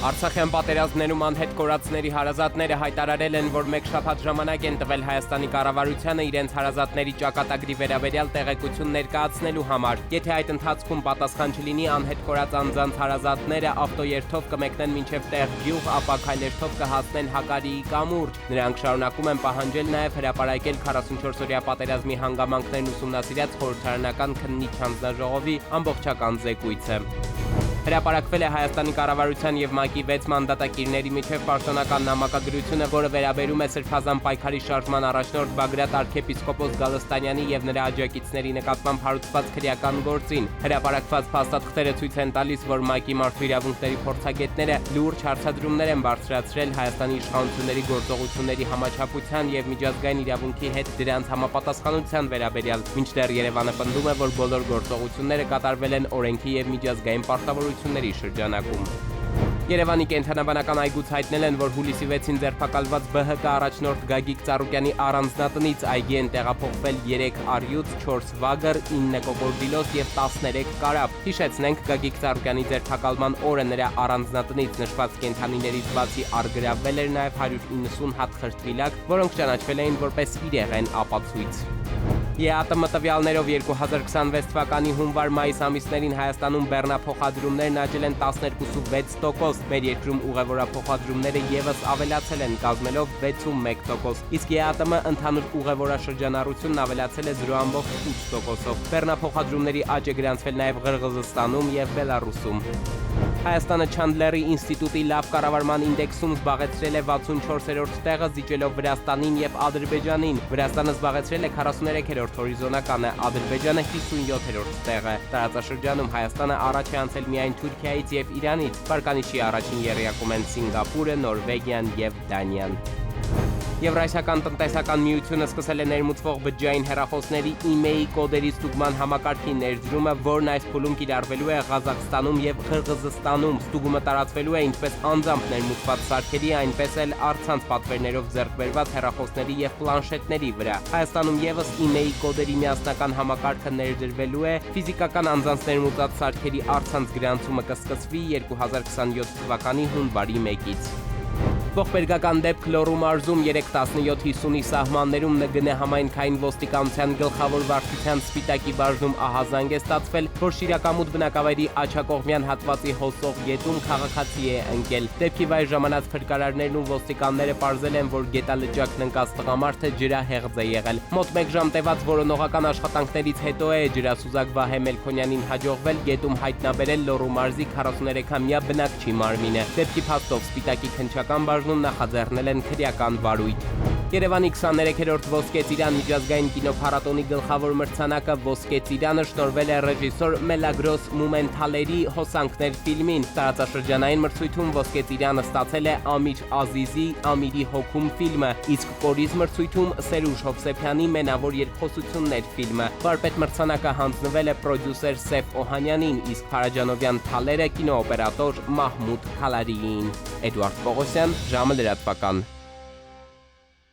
Արցախյան պատերազմներում անհետ կորածների հարազատները հայտարարել են, որ մեկ շաբաթ ժամանակ են տվել Հայաստանի կառավարությանը իրենց հարազատների ճակատագրի վերաբերյալ տեղեկություն ներկայացնելու համար։ Եթե այդ ընթացքում պատասխան չլինի, անհետ կորած անձանց հարազատները ավտոերթով կմեկնեն մինչև տեղ գյուղ, ապա քայլերթով կհասնեն Հակարիի կամուրջ։ Նրանք շարունակում են պահանջել նաև հրապարակել 44-օրյա պատերազմի հանգամանքներն ուսումնասիրած խորհրդարանական քննիչ հանձնաժողովի ամբողջական զեկույցը։ Հրապարակվել է Հայաստանի կառավարության և ՄԱԿ-ի 6 մանդատակիրների միջև պաշտոնական նամակագրությունը, որը վերաբերում է Սրբազան պայքարի շարժման առաջնորդ Բագրատ arczepiskopos Գալստանյանի և նրա աջակիցների նկատմամբ հարուցված քրեական գործին։ Հրապարակված փաստաթղթերը ցույց են տալիս, որ ՄԱԿ-ի մարդու իրավունքների փորձագետները լուրջ հարցադրումներ են բարձրացրել Հայաստանի իշխանությունների գործողությունների համաչափության և միջազգային իրավունքի հետ դրանց համապատասխանության վերաբերյալ, մինչդեռ Երևանը պնդում է, որ բոլոր գործողությունները կատարվել են օրենքի և միջազգային պարտավորությունների շրջանակում։ Երևանի կենտրոնաբանական այգուց հայտնել են, որ հուլիսի 6-ին ձերբակալված ԲՀԿ առաջնորդ Գագիկ Ծառուկյանի առանձնատնից այգի են տեղափոխվել 3 առյուծ, 4 վագր, 9 կոկորդիլոս և 13 կարապ։ Հիշեցնենք, Գագիկ Ծառուկյանի ձերբակալման օրը նրա առանձնատնից նշված կենդանիներից բացի առգրավվել էր նաև 190 հատ խրտվիլակ, որոնք ճանաչվել էին որպես իրեղեն ապացույց։ ԵԱՏՄ տվյալներով 2026 թվականի հունվար-մայիս ամիսներին Հայաստանում բեռնափոխադրումներն աճել են 12.6%, մեր երկրում ուղևորափոխադրումները ևս ավելացել են, կազմելով 6.1%, իսկ ԵԱՏՄ ընդհանուր ուղևորաշրջանառությունն ավելացել է 0.8%-ով։ Բեռնափոխադրումների աճ է գրանցվել նաև Ղրղըզստանում և Բելառուսում։ Հայաստանը Չանդլերի ինստիտուտի լավ կառավարման ինդեքսում զբաղեցրել է 64-րդ տեղը, զիջելով Վրաստանին և Ադրբեջանին։ Վրաստանը զբաղեցրել է 43-րդ հորիզոնականը, Ադրբեջանը 57-րդ տեղը։ Տարածաշրջանում Հայաստանը առաջ է անցել միայն Թուրքիայից և Իրանից։ Վարկանիշի առաջին եռյակում են Սինգապուրը, Նորվեգիան և Դանիան։ Եվրասիական տնտեսական միությունը սկսել է ներմուծվող բջջային հեռախոսների email կոդերի ստուգման համակարգի ներդրումը, որն այս փուլում կիրառվելու է Ղազախստանում և Ղրղըզստանում։ Ստուգումը տարածվելու է ինչպես անձամբ ներմուծված սարքերի, այնպես էլ առցանց պատվերներով ձեռք բերված հեռախոսների և պլանշետների վրա։ Հայաստանում ևս email կոդերի միասնական համակարգը ներդրվելու է, ֆիզիկական անձանց ներմուծած սարքերի առցանց գրանցումը կսկսվի 2027 թվականի հունվարի 1-ից։ Ողբերգական դեպք Լոռու մարզում 3-17-50-ի սահմաններում ՆԳՆ համայնքային ոստիկանության գլխավոր վարչության Սպիտակի բաժնում ահազանգ է ստացվել, որ Շիրակամուտ բնակավայրի աջակողմյան հատվածի հոսող գետում քաղաքացի է ընկել։ Դեպքի վայր ժամանած փրկարարներն ու ոստիկանները պարզել են, որ գետալջակն ընկած տղամարդը ջրահեղձ է եղել։ Մոտ 1 ժամ տևած որոնողական աշխատանքներից հետո է ջրասուզակ Վահե Մելքոնյանին հաջողվել գետում հայտնաբերել Լոռու մարզի 43-ամյա բնակչի մարմինը։ Դեպքի փաստով Սպիտակի քննչական բաժնում նախաձեռնել են քրեական վարույթ։ Երևանի 23-րդ Ոսկե ծիրան միջազգային կինոփառատոնի գլխավոր մրցանակը Ոսկե ծիրանը շնորհվել է ռեժիսոր Մելագրոս Մումենթալերի Հոսանքներ ֆիլմին։ Տարածաշրջանային մրցույթում Ոսկե ծիրանը ստացել է Ամիր Ազիզի Ամիրի հոգում ֆիլմը, իսկ կորիզ մրցույթում Սերուժ Հովսեփյանի Մենավոր երկխոսություններ ֆիլմը։ Վարպետ մրցանակը հանձնվել է պրոդյուսեր Սեֆ Օհանյանին, իսկ Փարաջանովյան թալերը կինոօպերատոր Մահմուդ Քալարիին։ Էդուարդ Պողոսյան, ժամը լրատվական։